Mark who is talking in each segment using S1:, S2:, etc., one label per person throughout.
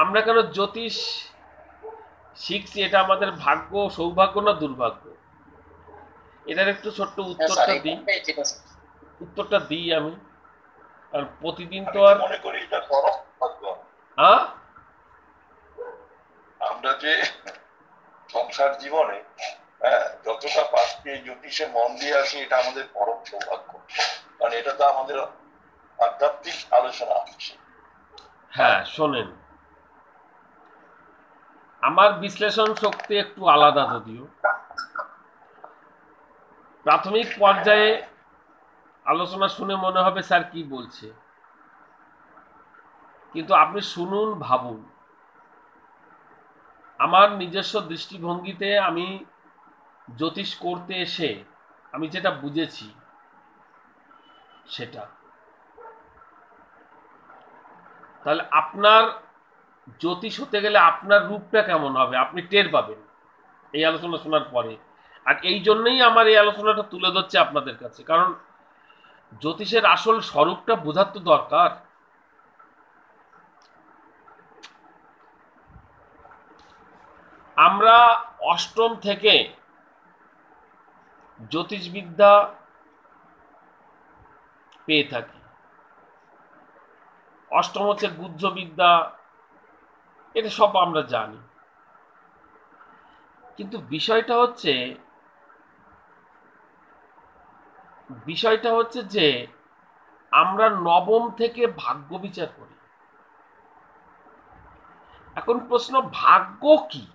S1: আমরা কেন জ্যোতিষ শিখছি, এটা আমাদের ভাগ্য, সৌভাগ্য না দুর্ভাগ্য? এটার একটু ছোট্ট উত্তরটা দিই আমি। কারণ প্রতিদিন তো আর
S2: মনে করি এটা পরম ভাগ্য। আমরা যে সংসার জীবনে যতটা পাচ্ছি জ্যোতিষে মন দিয়ে আসি, এটা আমাদের পরম সৌভাগ্য। কারণ এটা তো আমাদের আধ্যাত্মিক আলোচনা হচ্ছে।
S1: হ্যাঁ, শোনেন, আমার বিশ্লেষণ শক্তি একটু আলাদা, যদিও প্রাথমিক পর্যায়ে আলোচনা শুনে মনে হবে স্যার কি বলছে, কিন্তু আপনি শুনুন, ভাবুন। আমার নিজস্ব দৃষ্টিভঙ্গিতে আমি জ্যোতিষ করতে এসে আমি যেটা বুঝেছি সেটা, তাহলে আপনার জ্যোতিষ হতে গেলে আপনার রূপটা কেমন হবে আপনি টের পাবেন এই আলোচনা শোনার পরে। আর এই জন্যই আমার এই আলোচনাটা তুলে ধরছে আপনাদের কাছে, কারণ জ্যোতিষের আসল স্বরূপটা বোঝার তো দরকার। আমরা অষ্টম থেকে জ্যোতিষবিদ্যা পেয়ে থাকি। অষ্টম হচ্ছে গুহ্যবিদ্যা, এটা সব আমরা জানি। কিন্তু বিষয়টা হচ্ছে যে আমরা নবম থেকে ভাগ্য বিচার করি। এখন প্রশ্ন, ভাগ্য কি?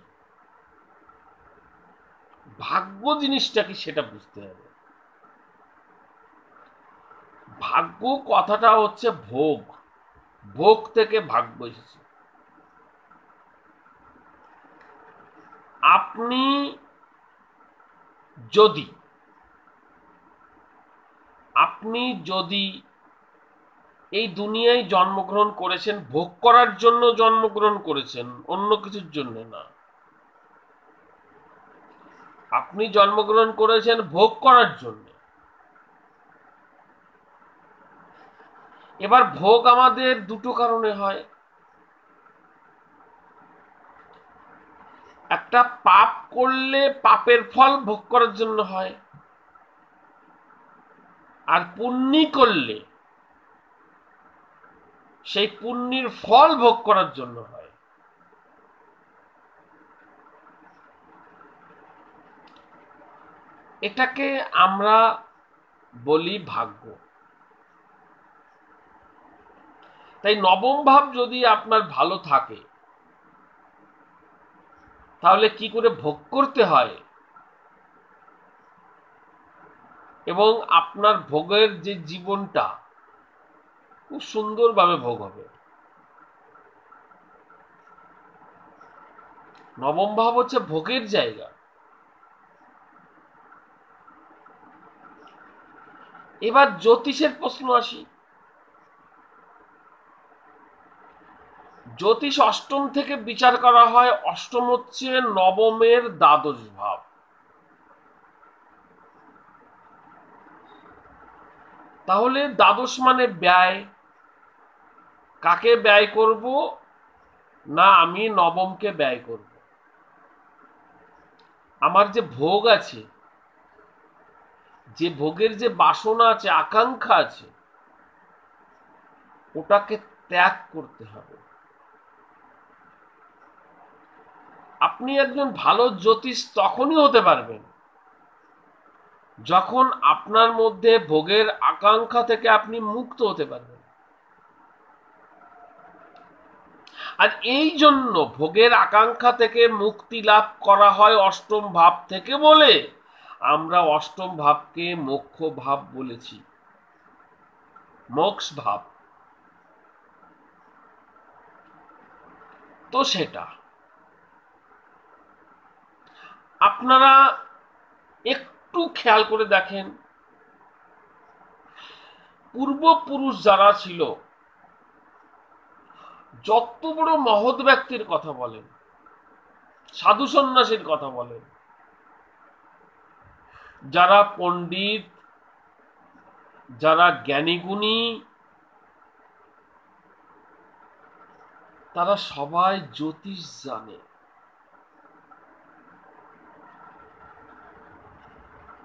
S1: ভাগ্য জিনিসটা কি সেটা বুঝতে হবে। ভাগ্য কথাটা হচ্ছে ভোগ, ভোগ থেকে ভাগ্য এসেছে। আপনি যদি এই দুনিয়ায় জন্মগ্রহণ করেছেন, ভোগ করার জন্য জন্মগ্রহণ করেছেন, অন্য কিছুর জন্য না। আপনি জন্মগ্রহণ করেছেন ভোগ করার জন্য। এবার ভোগ আমাদের দুটো কারণে হয়। একটা, পাপ করলে পাপের ফল ভোগ করার জন্য হয়, আর পুণ্যি করলে সেই পুণ্যের ফল ভোগ করার জন্য হয়। এটাকে আমরা বলি ভাগ্য। তাই নবম ভাব যদি আপনার ভালো থাকে, তাহলে কি করে ভোগ করতে হয় এবং আপনার ভোগের যে জীবনটা খুব সুন্দরভাবে ভোগ হবে। নবম ভাব হচ্ছে ভোগের জায়গা। এবার জ্যোতিষের প্রশ্ন আসি। জ্যোতিষ অষ্টম থেকে বিচার করা হয়। অষ্টম হচ্ছে নবমের দ্বাদশ ভাব। তাহলে দ্বাদশ মানে ব্যয়। কাকে ব্যয় করব? না, আমি নবমকে ব্যয় করব। আমার যে ভোগ আছে, যে ভোগের যে বাসনা আছে, আকাঙ্ক্ষা আছে, ওটাকে ত্যাগ করতে হবে। আপনি একজন ভালো জ্যোতিষ তখনই হতে পারবেন যখন আপনার মধ্যে ভোগের আকাঙ্ক্ষা থেকে আপনি মুক্ত হতে পারবেন। আর এই জন্য ভোগের আকাঙ্ক্ষা থেকে মুক্তি লাভ করা হয় অষ্টম ভাব থেকে বলে আমরা অষ্টম ভাবকে মোক্ষ ভাব বলেছি, মোক্ষ ভাব। তো সেটা আপনারা একটু খেয়াল করে দেখেন, পূর্বপুরুষ যারা ছিল, যত বড় মহৎ ব্যক্তির কথা বলেন, সাধু সন্ন্যাসীর কথা বলেন, যারা পণ্ডিত, যারা জ্ঞানীগুণী, তারা সবাই জ্যোতিষ জানে।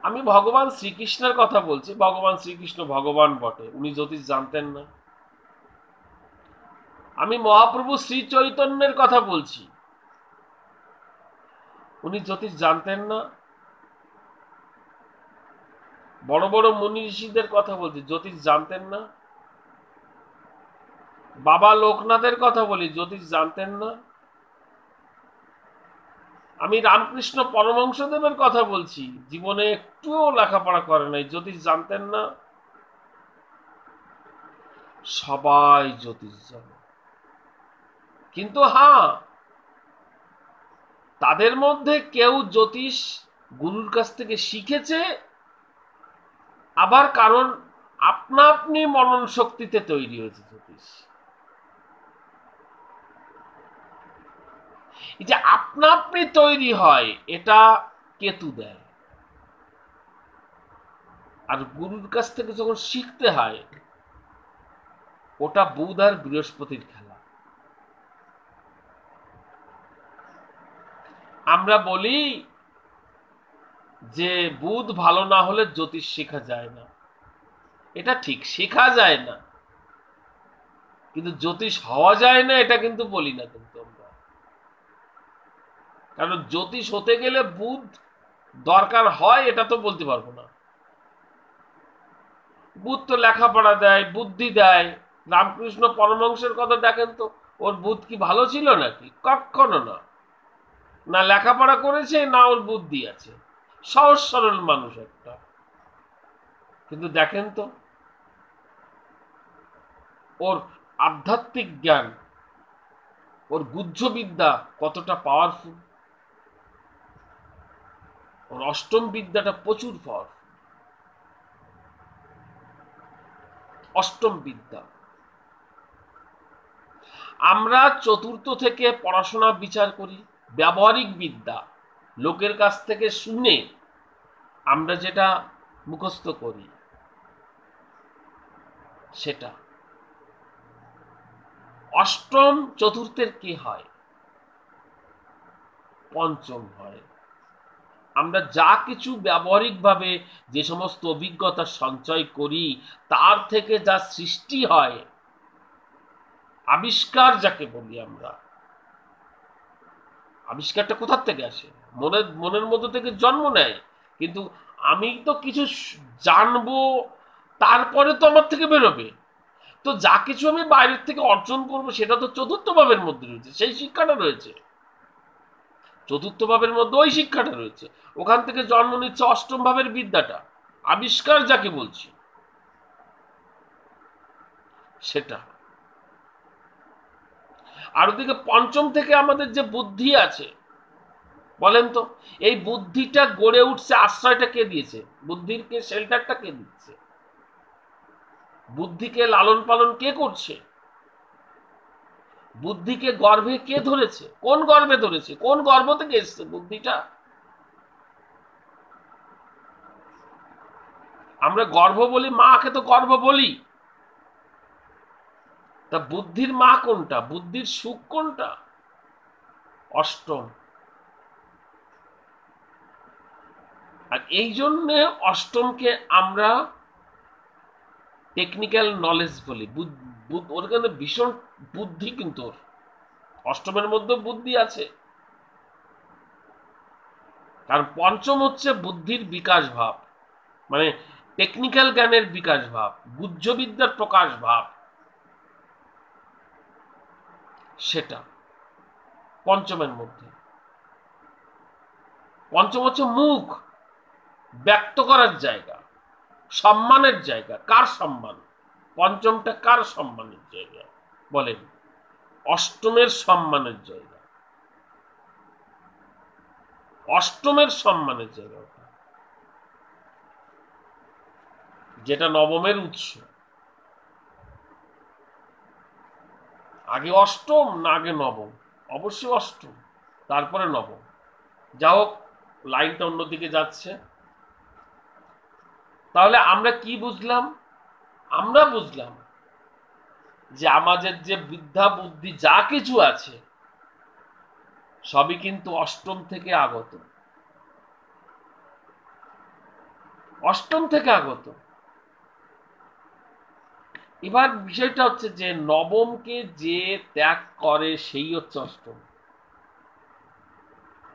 S1: আমি ভগবান শ্রীকৃষ্ণের কথা বলছি, ভগবান শ্রীকৃষ্ণ ভগবান বটে, উনি জ্যোতিষ জানতেন না? আমি মহাপ্রভু শ্রী চৈতন্যের কথা বলছি, উনি জ্যোতিষ জানতেন না? বড় বড় মুনি ঋষিদের কথা বলছি, জ্যোতিষ জানতেন না? বাবা লোকনাথের কথা বলি, জ্যোতিষ জানতেন না? আমি রামকৃষ্ণ পরমহংসদেবের কথা বলছি, জীবনে একটুও লেখাপড়া করে নাই, জ্যোতিষ জানতেন না? সবাই জ্যোতিষ জানে। কিন্তু হ্যাঁ, তাদের মধ্যে কেউ জ্যোতিষ গুরুর কাছ থেকে শিখেছে, আবার কারণ আপনা আপনি মনন শক্তিতে তৈরি হয়েছে জ্যোতিষ। এই যে আপনা আপনি তৈরি হয়, এটা কেতু দেয়। আর গুরুর কাছ থেকে যখন শিখতে হয়, ওটা বুধ আর বৃহস্পতির খেলা। আমরা বলি যে বুধ ভালো না হলে জ্যোতিষ শেখা যায় না, এটা ঠিক, শেখা যায় না, কিন্তু জ্যোতিষ হওয়া যায় না এটা কিন্তু বলি না। কিন্তু আমরা, কারণ জ্যোতিষ হতে গেলে বুধ দরকার হয় এটা তো বলতে পারবো না। বুধ তো লেখাপড়া দেয়, বুদ্ধি দেয়। রামকৃষ্ণ পরমহংসের কথা দেখেন তো, ওর বুধ কি ভালো ছিল নাকি? কখনো না। না লেখাপড়া করেছে, না ওর বুদ্ধি আছে, সহজ সরল মানুষ একটা। কিন্তু দেখেন তো ওর আধ্যাত্মিক জ্ঞান, ওর গুহ্যবিদ্যা কতটা পাওয়ারফুল। ওর অষ্টম বিদ্যাটা প্রচুর পাওয়ারফুল। অষ্টম বিদ্যা আমরা চতুর্থ থেকে পড়াশোনা বিচার করি, ব্যবহারিক বিদ্যা লোকের কাছ থেকে শুনে আমরা যেটা মুখস্থ করি সেটা। অষ্টম চতুর্থের কি হয়? পঞ্চম হয়। আমরা যা কিছু ব্যবহারিকভাবে যে সমস্ত অভিজ্ঞতা সঞ্চয় করি, তার থেকে যা সৃষ্টি হয়, আবিষ্কার যাকে বলি আমরা, আবিষ্কারটা কোথার থেকে আসে? মনের মধ্যে থেকে জন্ম নেয়। কিন্তু আমি তো কিছু জানবো, তারপরে তো আমার থেকে বেরোবে। তো যা কিছু আমি বাইরের থেকে অর্জন করবো সেটা তো চতুর্থ ভাবের মধ্যে রয়েছে, সেই শিক্ষাটা রয়েছে চতুর্থ ভাবের মধ্যে, ওই শিক্ষাটা রয়েছে। ওখান থেকে জন্ম নিচ্ছে অষ্টম ভাবের বিদ্যাটা, আবিষ্কার যাকে বলছি সেটা। আর ওদিকে পঞ্চম থেকে আমাদের যে বুদ্ধি আছে, বলেন তো এই বুদ্ধিটা গড়ে উঠছে, আশ্রয়টা কে দিয়েছে? বুদ্ধির কে শেল্টারটা কে দিচ্ছে? বুদ্ধিকে লালন পালন কে করছে? বুদ্ধিকে গর্ভে কে ধরেছে? কোন গর্ভে ধরেছে? কোন গর্ভ থেকে এসছে বুদ্ধিটা? আমরা গর্ভ বলি, মাকে তো গর্ভ বলি। তা বুদ্ধির মা কোনটা? বুদ্ধির সুখ কোনটা? অষ্টম। আর এই জন্য অষ্টমকে আমরা টেকনিক্যাল নলেজ বলি। ওর কিন্তু ভীষণ বুদ্ধি, কিন্তু অষ্টমের মধ্যে বুদ্ধি আছে। কারণ পঞ্চম হচ্ছে বুদ্ধির বিকাশ ভাব, মানে টেকনিক্যাল জ্ঞানের বিকাশ ভাব, গুহ্যবিদ্যার প্রকাশ ভাব, সেটা পঞ্চমের মধ্যে। পঞ্চম হচ্ছে মুখ, ব্যক্ত করার জায়গা, সম্মানের জায়গা। কার সম্মান? পঞ্চমটা কার সম্মানের জায়গা বলেন? অষ্টমের সম্মানের জায়গা, অষ্টমের সম্মানের জায়গা, যেটা নবমের উৎস। আগে অষ্টম না আগে নবম? অবশ্যই অষ্টম, তারপরে নবম। যা হোক, লাইনটা অন্যদিকে যাচ্ছে। তাহলে আমরা কি বুঝলাম? আমরা বুঝলাম যে আমাদের যে বিদ্যা বুদ্ধি যা কিছু আছে সবই কিন্তু অষ্টম থেকে আগত, অষ্টম থেকে আগত। এবার বিষয়টা হচ্ছে যে নবমকে যে ত্যাগ করে সেই হচ্ছে অষ্টম।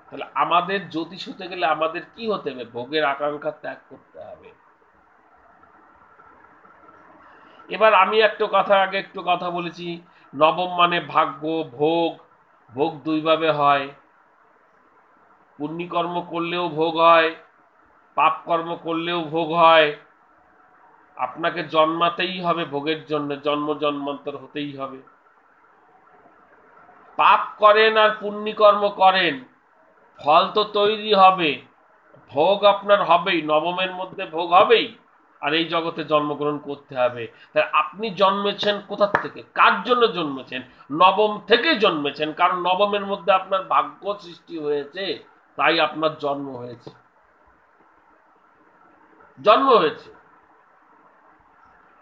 S1: তাহলে আমাদের জ্যোতিষ হতে গেলে আমাদের কি হতে হবে? ভোগের আকাঙ্ক্ষা ত্যাগ করতে হবে। এবার আমি একটু কথা বলেছি, নবম মানে ভাগ্য, ভোগ। ভোগ দুইভাবে হয়, পুণ্যকর্ম করলেও ভোগ হয়, পাপ কর্ম করলেও ভোগ হয়। আপনাকে জন্মাতেই হবে ভোগের জন্য, জন্ম জন্মান্তর হতেই হবে। পাপ করেন আর পুণ্যকর্ম করেন, ফল তো তৈরি হবে, ভোগ আপনার হবেই, নবমের মধ্যে ভোগ হবেই। আর এই জগতে জন্মগ্রহণ করতে হবে। তাই আপনি জন্মেছেন কোথা থেকে, কার জন্য জন্মেছেন? নবম থেকে জন্মেছেন, কারণ নবমের মধ্যে আপনার ভাগ্য সৃষ্টি হয়েছে, তাই আপনার জন্ম হয়েছে। জন্ম হয়েছে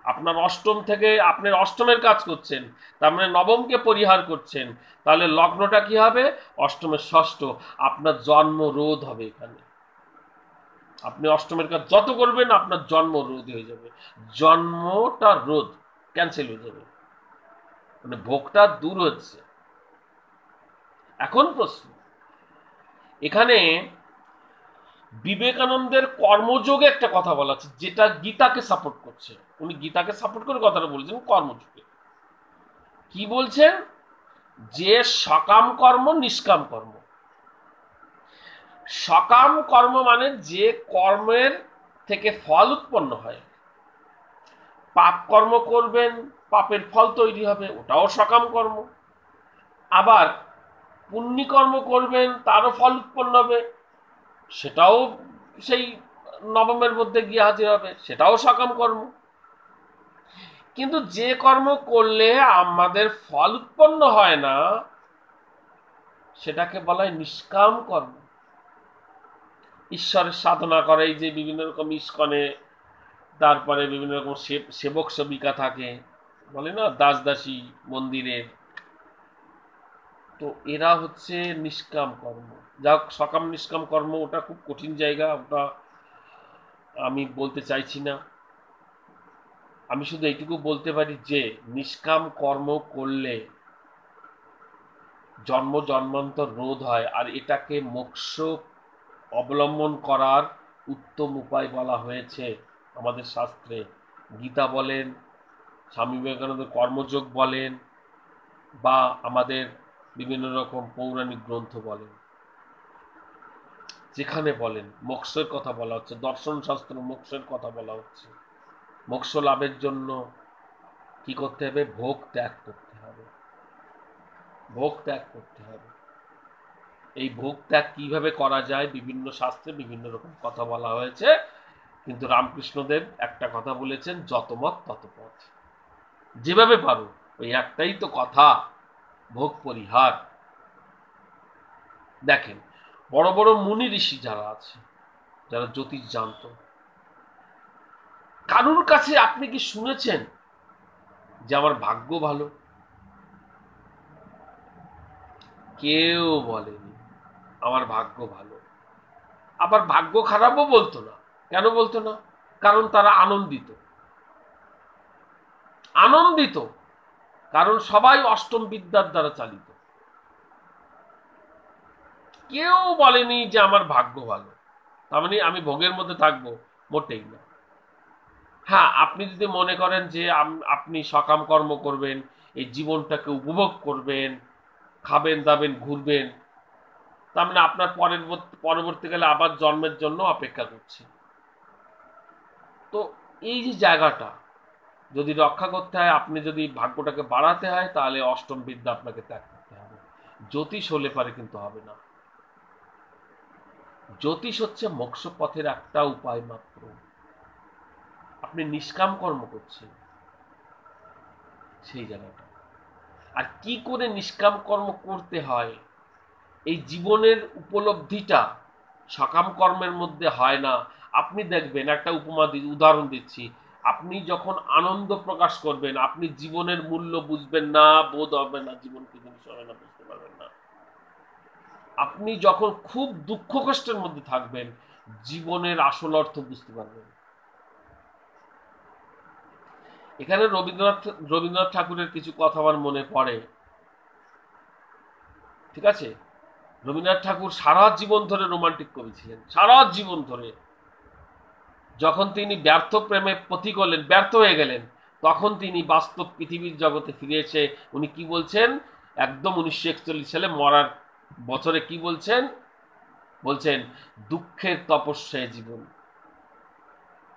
S1: আপনার অষ্টম থেকে, আপনি অষ্টমের কাজ করছেন, তার মানে নবমকে পরিহার করছেন। তাহলে লগ্নটা কি হবে? অষ্টমের ষষ্ঠ। আপনার জন্ম রোধ হবে এখানে। আপনি অষ্টমের কাজ যত করবেন আপনার জন্ম রোধ হয়ে যাবে, জন্মটা রোধ ক্যান্সেল হয়ে যাবে, মানে ভোগটা দূর হচ্ছে। এখন প্রশ্ন, এখানে বিবেকানন্দের কর্মযোগে একটা কথা বলা আছে যেটা গীতাকে সাপোর্ট করছে। উনি গীতাকে সাপোর্ট করে কথাটা বলছেন কর্মযোগে। কি বলছেন? যে সকাম কর্ম নিষ্কাম কর্ম। সকাম কর্ম মানে যে কর্মের থেকে ফল উৎপন্ন হয়। পাপ কর্ম করবেন, পাপের ফল তৈরি হবে, ওটাও সকাম কর্ম। আবার পুণ্যকর্ম করবেন, তারও ফল উৎপন্ন হবে, সেটাও সেই নবমের মধ্যে গিয়ে হাজির হবে, সেটাও সকাম কর্ম। কিন্তু যে কর্ম করলে আমাদের ফল উৎপন্ন হয় না সেটাকে বলা হয় নিষ্কাম কর্ম। ঈশ্বরের সাধনা করে, এই যে বিভিন্ন রকম ইস্কনে, তারপরে বিভিন্ন রকম সেবক সেবিকা থাকে, বলে না দাস দাসী মন্দিরের, তো এরা হচ্ছে নিষ্কাম কর্ম। যাক, সকাম নিষ্কাম কর্ম ওটা খুব কঠিন জায়গা, ওটা আমি বলতে চাইছি না। আমি শুধু এইটুকু বলতে পারি যে নিষ্কাম কর্ম করলে জন্ম জন্মান্তর রোধ হয়, আর এটাকে মোক্ষ অবলম্বন করার উত্তম উপায় বলা হয়েছে আমাদের শাস্ত্রে। গীতা বলেন, স্বামী বিবেকানন্দের কর্মযোগ বলেন, বা আমাদের বিভিন্ন রকম পৌরাণিক গ্রন্থ বলেন, যেখানে বলেন মোক্ষের কথা বলা হচ্ছে, দর্শন শাস্ত্র মোক্ষের কথা বলা হচ্ছে। মোক্ষ লাভের জন্য কি করতে হবে? ভোগ ত্যাগ করতে হবে, ভোগ ত্যাগ করতে হবে। এই ভোগ ত্যাগ কিভাবে করা যায় বিভিন্ন শাস্ত্রে বিভিন্ন রকম কথা বলা হয়েছে, কিন্তু রামকৃষ্ণদেব একটা কথা বলেছেন, যত মত তত পথ। যেভাবে পারো, ওই একটাই তো কথা, ভোগ পরিহার। দেখেন, বড় বড় মুনি ঋষি যারা আছে, যারা জ্যোতিষ জানত, কারুর কাছে আপনি কি শুনেছেন যে আমার ভাগ্য ভালো? কেউ বলেনি আমার ভাগ্য ভালো। আবার ভাগ্য খারাপও বলতো না। কেন বলতো না? কারণ তারা আনন্দিত। আনন্দিত কারণ সবাই অষ্টম বিদ্যার দ্বারা চালিত। কেউ বলেনি যে আমার ভাগ্য ভালো, তার মানে আমি ভোগের মধ্যে থাকবো, মোটেই না। হ্যাঁ, আপনি যদি মনে করেন যে আপনি সকাম কর্ম করবেন, এই জীবনটাকে উপভোগ করবেন, খাবেন দাবেন ঘুরবেন, তার মানে আপনার পরবর্তীকালে আবার জন্মের জন্য অপেক্ষা করছে। তো এই যে জায়গাটা যদি রক্ষা করতে হয়, আপনি যদি ভাগ্যটাকে বাড়াতে হয়, তাহলে অষ্টম বিদ্যা আপনাকে ত্যাগ করতে হবে। জ্যোতিষ হলে পারে কিন্তু হবে না। জ্যোতিষ হচ্ছে মোক্ষ পথের একটা উপায় মাত্র। আপনি নিষ্কাম কর্ম করছেন সেই জায়গাটা। আর কি করে নিষ্কাম কর্ম করতে হয়, এই জীবনের উপলব্ধিটা সকাম কর্মের মধ্যে হয় না। আপনি দেখবেন, একটা উদাহরণ দিচ্ছি, আপনি যখন আনন্দ প্রকাশ করবেন, আপনি জীবনের মূল্য বুঝবেন না, বোধ হবে না, জীবন কি জিনিস হবে না বুঝতে পারবেন না। আপনি যখন খুব দুঃখ কষ্টের মধ্যে থাকবেন, জীবনের আসল অর্থ বুঝতে পারবেন। এখানে রবীন্দ্রনাথ ঠাকুরের কিছু কথা আমার মনে পড়ে। ঠিক আছে, রবীন্দ্রনাথ ঠাকুর সারা জীবন ধরে রোমান্টিক কবি ছিলেন, সারা জীবন ধরে। যখন তিনি ব্যর্থ প্রেমে পথিক হলেন, ব্যর্থ হয়ে গেলেন, তখন তিনি বাস্তব পৃথিবীর জগতে ফিরে এসে উনি কি বলছেন, একদম 1941 সালে মরার বছরে কি বলছেন, বলছেন দুঃখের তপস্যায় জীবন,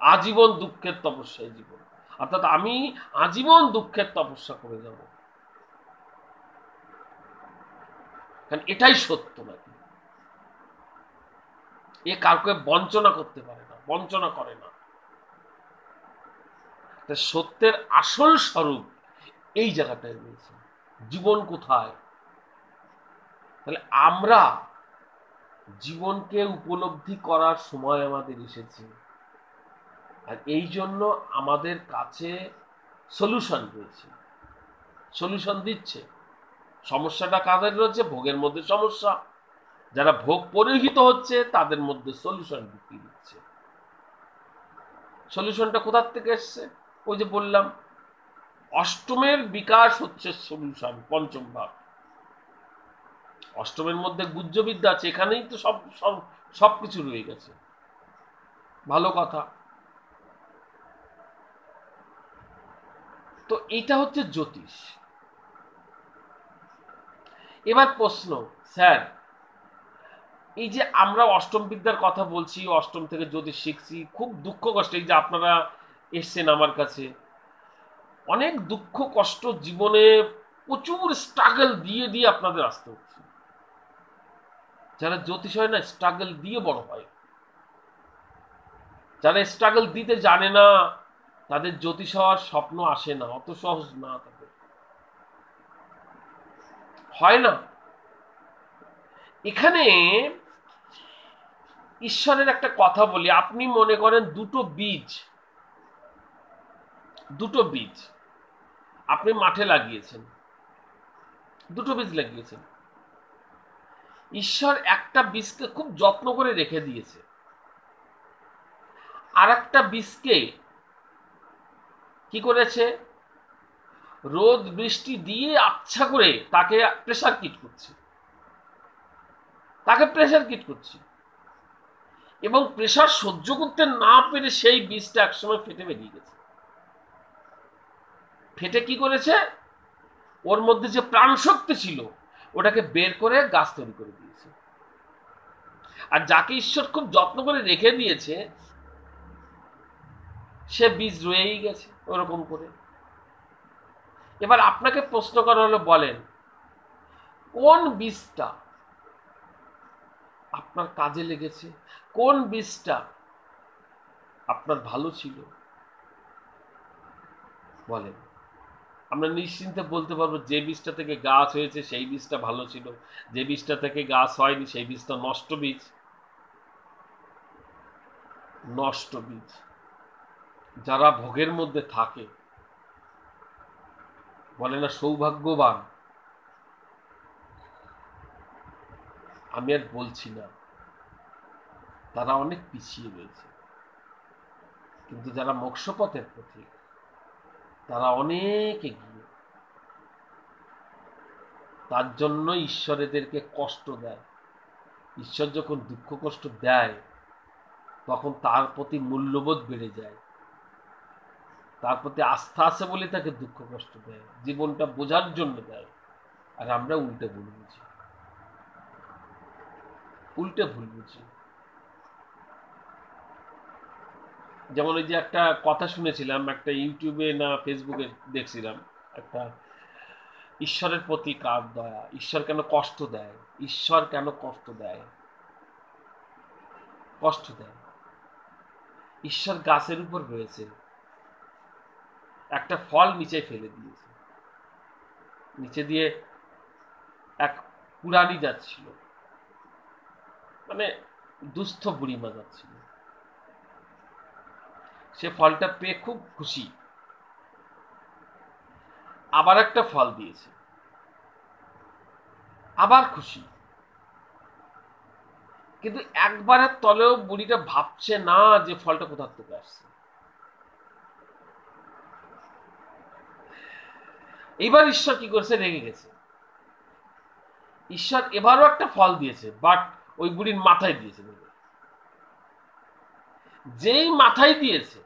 S1: আজীবন দুঃখের তপস্যায় জীবন। অর্থাৎ আমি আজীবন দুঃখের তপস্যা করে যাব, কারণ এটাই সত্য নাকি। এ কাউকে বঞ্চনা করতে পারে না, বঞ্চনা করে না। সত্যের আসল স্বরূপ এই জায়গাটায় রয়েছে। জীবন কোথায়? তাহলে আমরা জীবনকে উপলব্ধি করার সময় আমাদের এসেছে, আর এই জন্য আমাদের কাছে সলিউশন রয়েছে, সলিউশন দিচ্ছে। সমস্যাটা কাদের রয়েছে? ভোগের মধ্যে সমস্যা। যারা ভোগ পরিহিত হচ্ছে তাদের মধ্যে সলিউশন ঢুকিয়ে দিচ্ছে। সলিউশনটা কোথার থেকে এসছে? ওই যে বললাম, অষ্টমের বিকাশ হচ্ছে সলিউশন, পঞ্চম ভাব। অষ্টমের মধ্যে গুহ্যবিদ্যা আছে, এখানেই তো সবকিছু রয়ে গেছে। ভালো কথা। তো এটা হচ্ছে জ্যোতিষ। এবার প্রশ্ন, স্যার এই যে আমরা অষ্টম বিদ্যার কথা বলছি, অষ্টম থেকে জ্যোতিষ শিখছি, খুব দুঃখ কষ্ট, এই যে আপনারা এসছেন আমার কাছে, অনেক দুঃখ কষ্ট জীবনে প্রচুর স্ট্রাগল দিয়ে দিয়ে আপনাদের আসতে হচ্ছে। যারা জ্যোতিষ হয় না, স্ট্রাগল দিয়ে বড় হয়। যারা স্ট্রাগল দিতে জানে না, তাদের জ্যোতিষ হওয়ার স্বপ্ন আসে না, অত সহজ না, তাদের হয় না। এখানে ঈশ্বরের একটা কথা বলি, আপনি মনে করেন দুটো বীজ আপনি মাঠে লাগিয়েছেন, দুটো বীজ লাগিয়েছেন। ঈশ্বর একটা বীজকে খুব যত্ন করে রেখে দিয়েছে, আর একটা বীজকে কি করেছে, রোদ বৃষ্টি দিয়ে আচ্ছা করে তাকে প্রেসার কিট করছে, এবং প্রেসার সহ্য করতে না পেরে সেই বীজটা একসময় ফেটে বেরিয়ে গেছে। ফেটে কি করেছে, ওর মধ্যে যে প্রাণ শক্তি ছিল ওটাকে বের করে গাছ তৈরি করে দিয়েছে। আর যাকে ঈশ্বর খুব যত্ন করে রেখে দিয়েছে, সে বীজ রয়েই গেছে ওরকম করে। এবার আপনাকে প্রশ্ন করা হলো, বলেন কোন বীজটা আপনার কাজে লেগেছে, কোন বীজটা আপনার ভালো ছিল? বলেন, আমরা নিশ্চিন্তে বলতে পারবো যে বীজটা থেকে গাছ হয়েছে সেই বীজটা ভালো ছিল, যে বীজটা থেকে গাছ হয়নি সেই বীজটা নষ্ট বীজ। নষ্ট বীজ। যারা ভোগের মধ্যে থাকে, বলে না সৌভাগ্যবান, আমি আর বলছি না, তারা অনেক পিছিয়ে রয়েছে। কিন্তু যারা মোক্ষপথের পথিক, তারা অনেক এগিয়ে। তার জন্য ঈশ্বর এদেরকে কষ্ট দেয়। ঈশ্বর যখন দুঃখ কষ্ট দেয়, তখন তার প্রতি মূল্যবোধ বেড়ে যায়, তার প্রতি আস্থা আছে বলে তাকে দুঃখ কষ্ট দেয়, জীবনটা বোঝার জন্য দেয়। আর আমরা উল্টে ভুল বুঝি। যেমন ওই যে একটা কথা শুনেছিলাম, একটা ইউটিউবে না ফেসবুকে দেখছিলাম, একটা ঈশ্বরের প্রতি কার দয়া, ঈশ্বর কেন কষ্ট দেয়, ঈশ্বর কেন কষ্ট দেয়। ঈশ্বর গাছের উপর রয়েছে, একটা ফল নিচে ফেলে দিয়েছে, নিচে দিয়ে এক পুরানি যাচ্ছিল, মানে দুস্থ বুড়িমা যাচ্ছিল, সে ফলটা পেয়ে খুব খুশি, আবার একটা ফল দিয়েছে, আবার খুশি। কিন্তু একবারের তলেও বুড়িটা ভাবছে না যে ফলটা কোথা থেকে আসছে। এবার ঈশ্বর কি করছে, রেগে গেছে। ঈশ্বর এবারও একটা ফল দিয়েছে, বাট ওই বুড়ির মাথায় দিয়েছে। যেই মাথায় দিয়েছে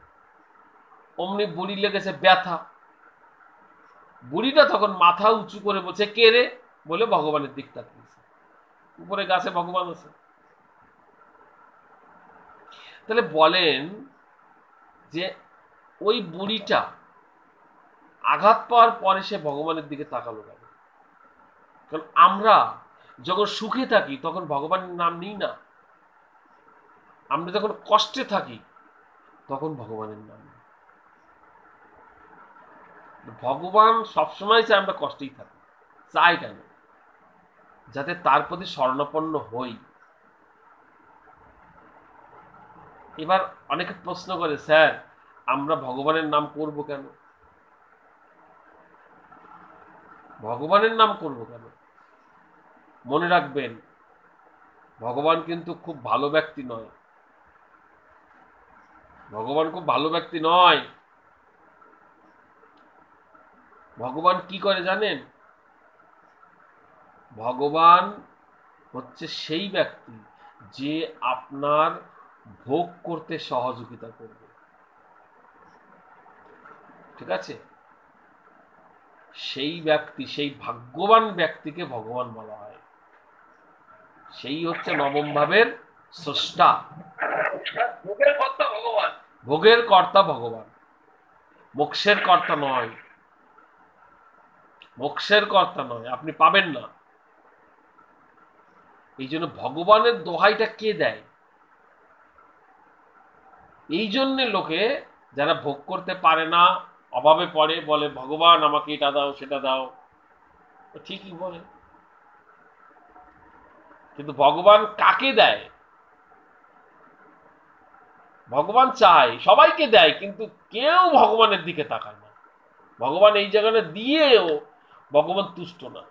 S1: অমনি বুড়ি লেগেছে ব্যথা। বুড়িটা তখন মাথা উঁচু করে বলছে, কে রে? বলে ভগবানের দিক তাকিয়েছে, উপরে গাছে ভগবান আছে। তাহলে বলেন যে ওই বুড়িটা আঘাত পাওয়ার পরে সে ভগবানের দিকে তাকালো কেন? কারণ আমরা যখন সুখে থাকি তখন ভগবানের নাম নিই না, আমরা যখন কষ্টে থাকি তখন ভগবানের নাম নিই। ভগবান সবসময় চায় আমরা কষ্টেই থাকি। চাই কেন? যাতে তার প্রতি শরণাপন্ন হই। এবার অনেকে প্রশ্ন করে, স্যার আমরা ভগবানের নাম করব কেন? ভগবানের নাম করব কেন? মনে রাখবেন, ভগবান কিন্তু খুব ভালো ব্যক্তি নয়। ভগবান খুব ভালো ব্যক্তি নয়। ভগবান কি করে জানেন? ভগবান হচ্ছে সেই ব্যক্তি যে আপনার ভোগ করতে সহযোগিতা করবে। ঠিক আছে? সেই ব্যক্তি, সেই ভাগ্যবান ব্যক্তিকে ভগবান বলা হয়। সেই হচ্ছে নবম ভাবের স্রষ্টা,
S2: ভোগের কর্তা ভগবান।
S1: ভোগের কর্তা ভগবান, মোক্ষের কর্তা নয়। মোক্ষের কর্তা নয়, আপনি পাবেন না। এই জন্য ভগবানের দোহাইটা কে দেয়? এই জন্য লোকে যারা ভোগ করতে পারে না, অভাবে পড়ে, বলে ভগবান আমাকে এটা দাও সেটা দাও। ঠিকই বলে, কিন্তু ভগবান কাকে দেয়? ভগবান চায় সবাইকে দেয়, কিন্তু কেউ ভগবানের দিকে তাকায় না। ভগবান এই জায়গাটা দিয়েও ভগবান তুষ্ট না।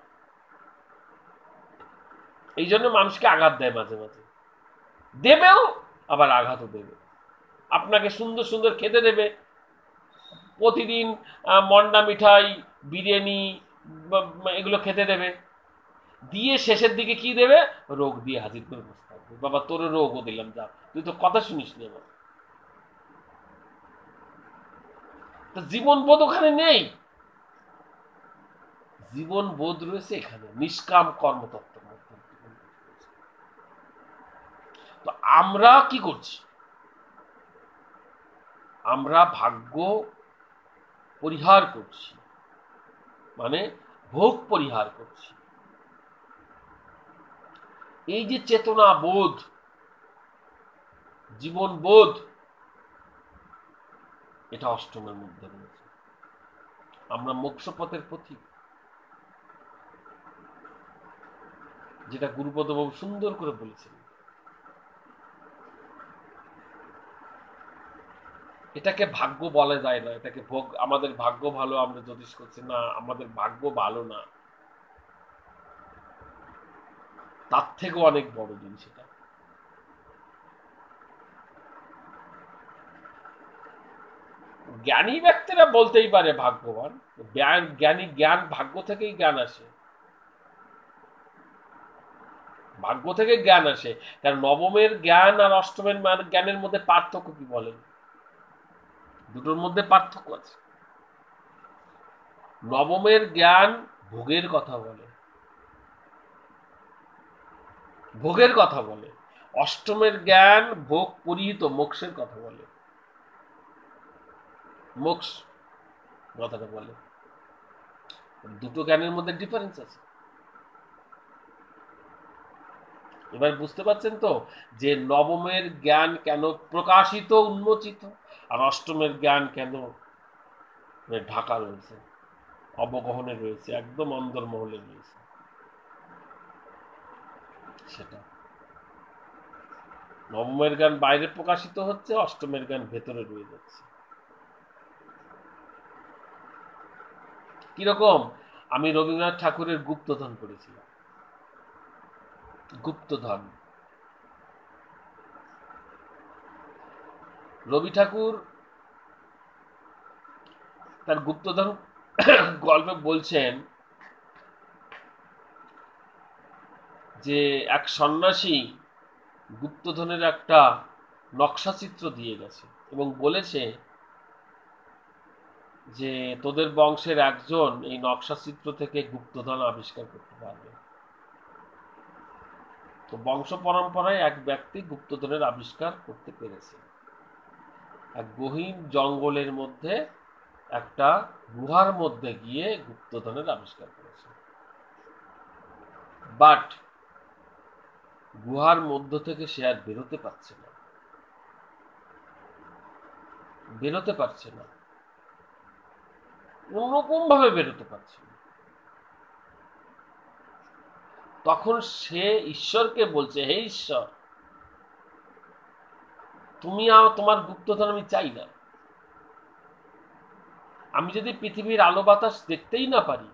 S1: এই জন্য মানুষকে আঘাত দেয়, মাঝে মাঝে দেবেও, আবার আঘাতও দেবে। আপনাকে সুন্দর সুন্দর খেতে দেবে, প্রতিদিন মন্ডা মিঠাই, বিরিয়ানি, এগুলো খেতে দেবে, দিয়ে শেষের দিকে কি দেবে? রোগ দিয়ে হাজির করে বসে থাকবে। বাবা তোর রোগও দিলাম, যা, তুই তো কথা শুনিস নি আমার। তো জীবন বোধ ওখানে নেই। জীবন বোধ রয়েছে এখানে, নিষ্কাম কর্মতত্ত্ব। তো আমরা কি করছি? আমরা ভাগ্য পরিহার করছি, মানে ভোগ পরিহার করছি। এই যে চেতনা বোধ, জীবন বোধ, এটা অষ্টমের মধ্যে রয়েছে। আমরা মোক্ষ পথের পথিক, যেটা গুরুপদ বাবু সুন্দর করে বলেছেন। এটাকে ভাগ্য বলা যায় না, এটাকে ভোগ। আমাদের ভাগ্য ভালো, আমরা জ্যোতিষ করছি না, আমাদের ভাগ্য ভালো না, তার থেকেও অনেক বড় জিনিস এটা। জ্ঞানী ব্যক্তিরা বলতেই পারে ভাগ্যবান। জ্ঞানী, জ্ঞান ভাগ্য থেকেই জ্ঞান আসে, ভাগ্য থেকে জ্ঞান আসে। কারণ নবমের জ্ঞান আর অষ্টমের জ্ঞানের মধ্যে পার্থক্য কি বলেন? দুটোর মধ্যে পার্থক্য আছে। নবমের জ্ঞান ভোগের কথা বলে, ভোগের কথা বলে। অষ্টমের জ্ঞান ভোগ পরিহিত মোক্ষের কথা বলে, মোক্ষ কথাটা বলে। দুটো জ্ঞানের মধ্যে ডিফারেন্স আছে। এবার বুঝতে পারছেন তো যে নবমের জ্ঞান কেন প্রকাশিত, উন্মোচিত, আর অষ্টমের জ্ঞান কেন ঢাকা রয়েছে, অবগহনে রয়েছে, একদম অন্তর্মহলে রয়েছে। সেটা নবমের জ্ঞান বাইরে প্রকাশিত হচ্ছে, অষ্টমের জ্ঞান ভেতরে রয়ে যাচ্ছে। কিরকম? আমি রবীন্দ্রনাথ ঠাকুরের গুপ্তধন পড়েছিলাম। গুপ্তধন, রবি ঠাকুর তার গুপ্তধন গল্পে বলছেন যে এক সন্ন্যাসী গুপ্তধনের একটা নকশা চিত্র দিয়ে গেছে এবং বলেছে যে তোদের বংশের একজন এই নকশা চিত্র থেকে গুপ্তধন আবিষ্কার করতে পারবে। তো বংশ পরম্পরায় এক ব্যক্তি গুপ্তধনের আবিষ্কার করতে পেরেছে। এক গহীন জঙ্গলের মধ্যে একটা গুহার মধ্যে গিয়ে গুপ্তধনের আবিষ্কার করেছে। বাট গুহার মধ্য থেকে সে আর বেরোতে পারছে না, বেরোতে পারছে না, কোনরকম ভাবে বেরোতে পারছে না। তখন সে ঈশ্বরকে বলছে, হে ঈশ্বর, তুমি তোমার গুপ্তধন আমি চাই না। আমি যদি পৃথিবীর আলো বাতাস দেখতেই না পারি,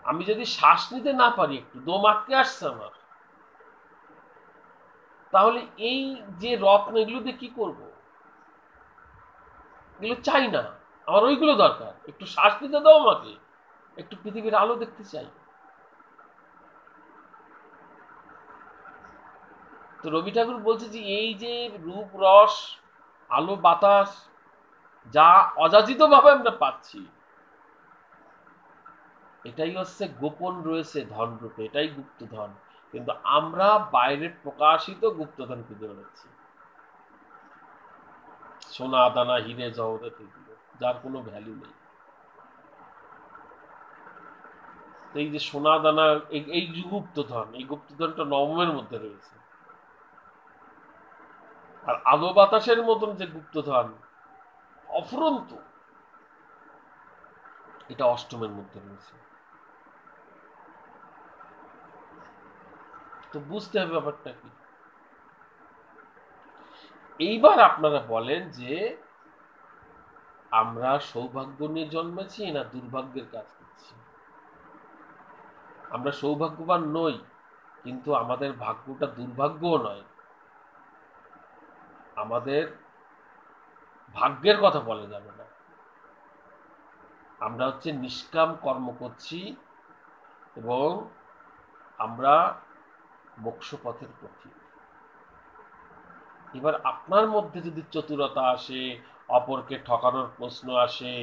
S1: আমি যদি শ্বাস নিতে না পারি, একটু দম আটকে আসছে আমার, তাহলে এই যে রত্ন এগুলো দিয়ে কি করবো? এগুলো চাই না, আমার ওইগুলো দরকার। একটু শ্বাস নিতে দাও আমাকে, একটু পৃথিবীর আলো দেখতে চাই। তো রবি ঠাকুর বলছে যে এই যে রূপ রস আলো বাতাস যা অযাচিত ভাবে আমরা পাচ্ছি, এটাই হচ্ছে গোপন রয়েছে ধন রূপে, এটাই গুপ্তধন। কিন্তু আমরা বাইরে প্রকাশিত গুপ্তধন খুঁজে বেড়াচ্ছি, সোনা দানা হিরে জহরত, এগুলো যার কোনো ভ্যালু নেই। এই যে সোনা দানা, এই যে গুপ্তধন, এই গুপ্তধনটা নবমের মধ্যে রয়েছে। আর আলো বাতাসের মতন যে গুপ্তধন অফুরন্ত, এটা অষ্টমের মধ্যে রয়েছে। তো বুঝতে হবে ব্যাপারটা কি। এইবার আপনারা বলেন যে আমরা সৌভাগ্য নিয়ে জন্মেছি না দুর্ভাগ্যের কাজ করছি? আমরা সৌভাগ্যবান নই, কিন্তু আমাদের ভাগ্যটা দুর্ভাগ্যও নয়। আমাদের ভাগ্যের কথা বলা যাবে না। আমরা হচ্ছে নিষ্কাম কর্ম করছি এবং আমরা মোক্ষ পথের পথিক। এবার আপনার মধ্যে যদি চতুরতা আসে, অপরকে ঠকানোর প্রশ্ন আসে,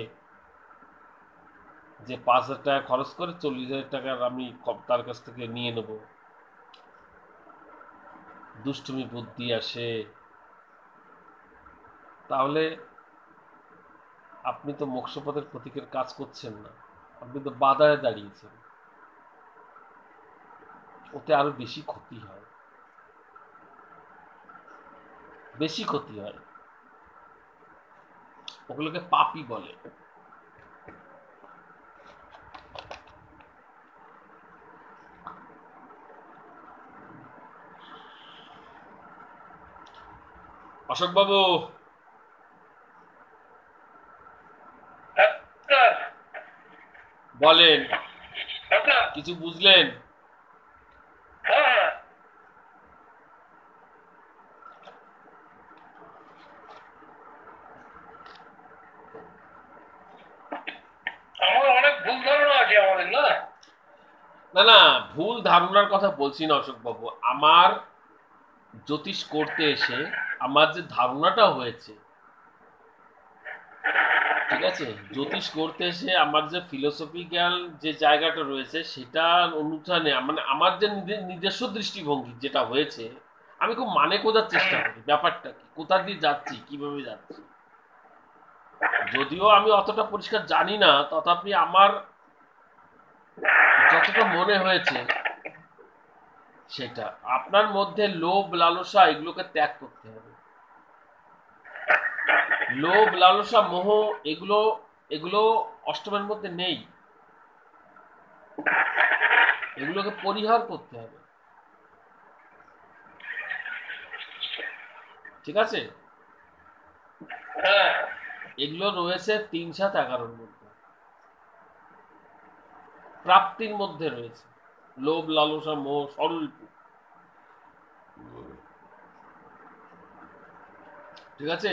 S1: যে 5,000 টাকা খরচ করে 40,000 টাকার আমি তার কাছ থেকে নিয়ে নেব, দুষ্টুমি বুদ্ধি আসে, তাহলে আপনি তো মোক্ষপথের প্রতীকের কাজ করছেন না, আপনি তো বাধায় দাঁড়িয়েছেন। ওতে আরো বেশি ক্ষতি হয়, বেশি ক্ষতি হয়। ওগুলোকে পাপই বলে। অশোক বাবু বলেন, কিছু বুঝলেন? না না, ভুল ধারণার কথা বলছি না অশোক বাবু। আমার জ্যোতিষ করতে এসে আমার যে ধারণাটা হয়েছে, ঠিক আছে, জ্যোতিষ করতে এসে আমার যে ফিলোসফিক্যাল যে জায়গাটা রয়েছে সেটার অনুসারে মানে আমার যে নিজস্ব দৃষ্টিভঙ্গি যেটা হয়েছে, আমি খুব মানে খোঁজার চেষ্টা করি ব্যাপারটা কি, কোথা দিয়ে যাচ্ছি, কিভাবে যাচ্ছি। যদিও আমি অতটা পরিষ্কার জানি না, তথাপি আমার যতটা মনে হয়েছে সেটা। আপনার মধ্যে লোভ লালসা এগুলোকে ত্যাগ করতে হবে। লোভ লালসা মোহ এগুলো এগুলো অষ্টমের মধ্যে নেই, এগুলোকে পরিহার করতে হবে, ঠিক আছে? এগুলো রয়েছে 3, 7, 11-র মধ্যে। প্রাপ্তির মধ্যে রয়েছে, লোভ লালসা মোহ স্বল্প। ঠিক আছে,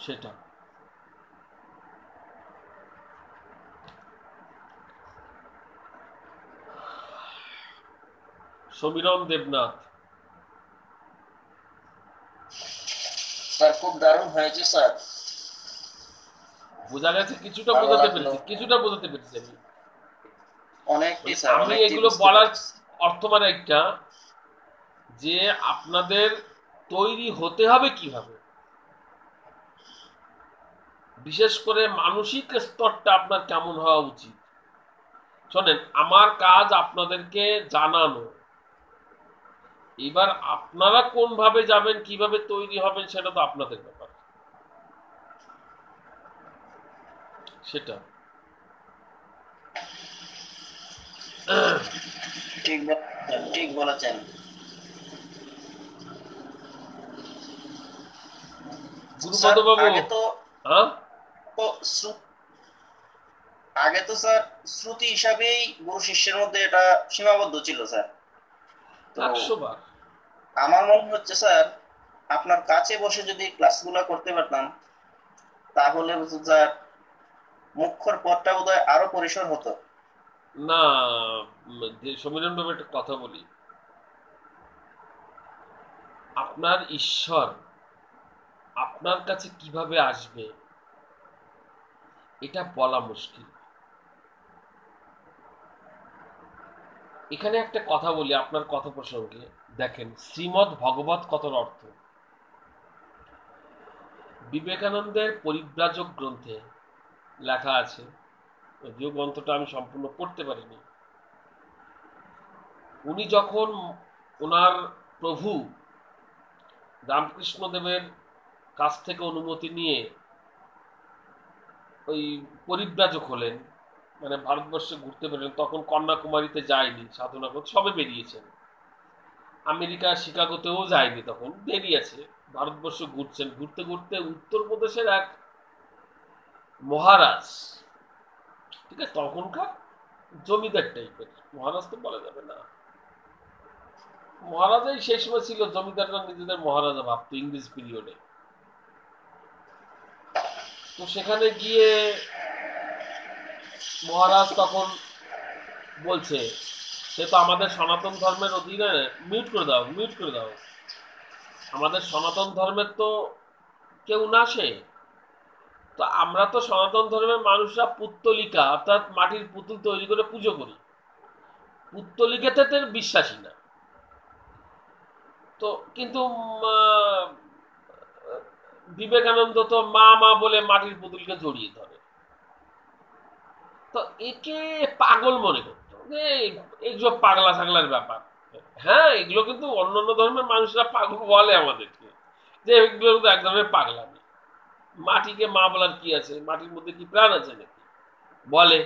S1: সেটা সমীরণ দেবনাথ।
S3: স্যার খুব দারুণ হয়েছে স্যার,
S1: বোঝা গেছে, কিছুটা
S3: ভালো
S1: বোঝাতে
S3: লাগলো।
S1: পেরেছি, কিছুটা বোঝাতে পেরেছি আমি।
S3: অনেকটি স্যার,
S1: আমি
S3: অনেকটি
S1: এগুলো
S3: বুঝতে
S1: বলার
S3: পেরেছি।
S1: অর্থ মানে একটা, যে আপনাদের তৈরি হতে হবে কিভাবে, বিশেষ করে মানসিক স্তরটা আপনার কেমন হওয়া উচিত। শোনেন, আমার কাজ আপনাদেরকে জানানো, এবার আপনারা কোন ভাবে যাবেন, কিভাবে তৈরি হবেন, সেটা তো আপনাদের ব্যাপার। সেটা
S3: ঠিক বলেছেন, ঠিক বলেছেন স্যার।
S1: গুরুপদ বাবু।
S3: আগে তো
S1: হ্যাঁ,
S3: তো শ্রু- আগে তো স্যার শ্রুতি হিসাবেই গুরু শিষ্যের মধ্যে এটা সীমাবদ্ধ ছিল স্যার। তো
S1: 100 বার।
S3: আমার মনে হচ্ছে স্যার, আপনার কাছে বসে যদি ক্লাসগুলো করতে পারতাম, তাহলে বুঝুন স্যার মুখ্যর পথটা বোধহয় আরো পরিসর হতো।
S1: না, সমীরণ বাবু একটা কথা বলি, আপনার ঈশ্বর আপনার কাছে কিভাবে আসবে এটা বলা মুশকিল। এখানে একটা কথা বলি আপনার কথা প্রসঙ্গে, দেখেন শ্রীমদ্ ভগবত কথার অর্থ বিবেকানন্দের পরিব্রাজক গ্রন্থে লেখা আছে, যদিও গ্রন্থটা আমি সম্পূর্ণ পড়তে পারিনি। উনি যখন ওনার প্রভু রামকৃষ্ণদেবের কাছ থেকে অনুমতি নিয়ে ওই পরিব্রাজক হলেন, মানে ভারতবর্ষে ঘুরতে পেলেন, তখন কন্যাকুমারীতে যায়নি, সাধনা করতে সবে বেরিয়েছেন, আমেরিকা শিকাগোতেও যায়নি, তখন বেরিয়েছে, ভারতবর্ষ ঘুরছেন। ঘুরতে ঘুরতে উত্তরপ্রদেশের এক মহারাজ, ঠিক আছে, তখনকার জমিদার টাইপের, মহারাজ তো বলা যাবে না, মহারাজাই সেই সময় ছিল, জমিদাররা নিজেদের মহারাজা ভাবতো ইংরেজ পিরিয়ডে। তো সেখানে গিয়ে মহারাজ তখন বলছে, সে তো আমাদের সনাতন ধর্মের অধীনে, মিউট করে দাও, মিউট করে দাও, আমাদের সনাতন ধর্মের তো কেউ না সে, তো আমরা তো সনাতন ধর্মের মানুষরা পুত্তলিকা অর্থাৎ মাটির পুতুল তৈরি করে পুজো করি, পুত্তলিকাতে তো বিশ্বাসী না। তো কিন্তু বিবেকানন্দ তো মা মা বলে মাটির পুতুলকে জড়িয়ে ধরে, তো একে পাগল মনে করতো, যে এইসব পাগলা ছাগলার ব্যাপার। হ্যাঁ, এগুলো কিন্তু অন্যান্য ধর্মের মানুষরা পাগল বলে আমাদেরকে, যে এগুলো কিন্তু এক ধরনের পাগলামি, মাটিকে মা বলার কি আছে, মাটির মধ্যে কি প্রাণ আছে নাকি বলে।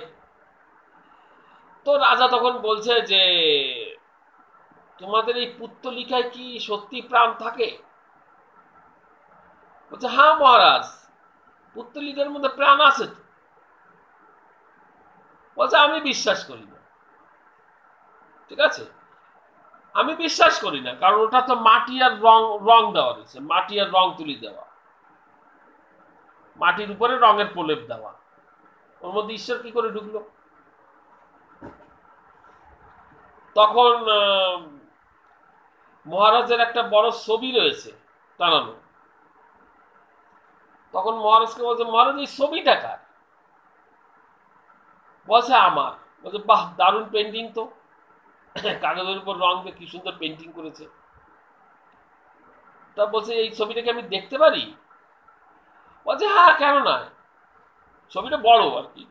S1: তো রাজা তখন বলছে যে তোমাদের এই পুত্তলিকায় কি সত্যি প্রাণ থাকে? বলছে হ্যাঁ মহারাজ, পুত্তলিকার মধ্যে প্রাণ আছে তো। বলছে আমি বিশ্বাস করি না। ঠিক আছে, আমি বিশ্বাস করি না, কারণ ওটা তো মাটি আর রং, রং দেওয়া রয়েছে, মাটি আর রং তুলি দেওয়া, মাটির উপরে রঙের প্রলেপ দেওয়া, ওর মধ্যে ঈশ্বর কি করে ঢুকলো? তখন মহারাজের একটা বড় ছবি রয়েছে টানানো, তখন মহারাজকে বলছে, মহারাজ এই ছবিটা কার? বলছে আমার। বলছে বাহ, দারুণ পেন্টিং তো, কাগজের উপর রং দিয়ে কি সুন্দর পেন্টিং করেছে। তা বলছে এই ছবিটাকে আমি দেখতে পারি? বলছে হ্যাঁ, কেন নয়, ছবিটা বড় আর কি।